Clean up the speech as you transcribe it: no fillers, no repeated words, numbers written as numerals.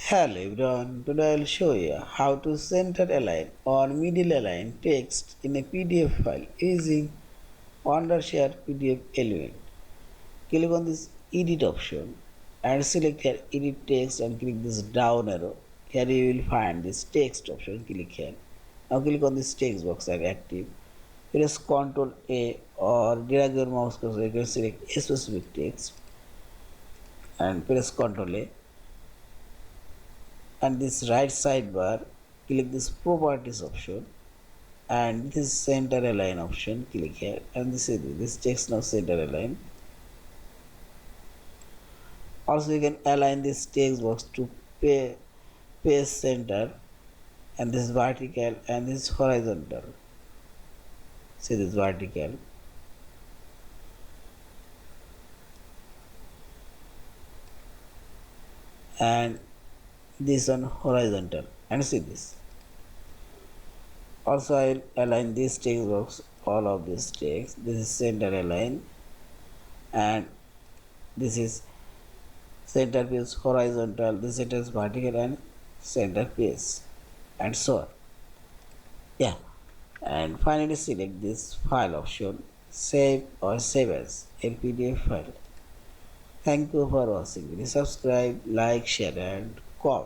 Hello everyone, today I will show you how to center align or middle align text in a PDF file using Wondershare PDF element. Click on this edit option and select here edit text and click this down arrow. Here you will find this text option, click here. Now click on this text box and active. Press Ctrl A or drag your mouse cursor, you can select a specific text and press Ctrl A. And this right sidebar, click this properties option and this center align option, click here and this text now center align. Also you can align this text box to page center and this vertical and this horizontal. See this vertical and this on horizontal, and see this. Also I will align this text box, all of this text. This is center align and this is center page horizontal, this center is vertical and center page, and so on. Yeah, and finally select this file option, save or save as a PDF file. Thank you for watching. Please subscribe, like, share and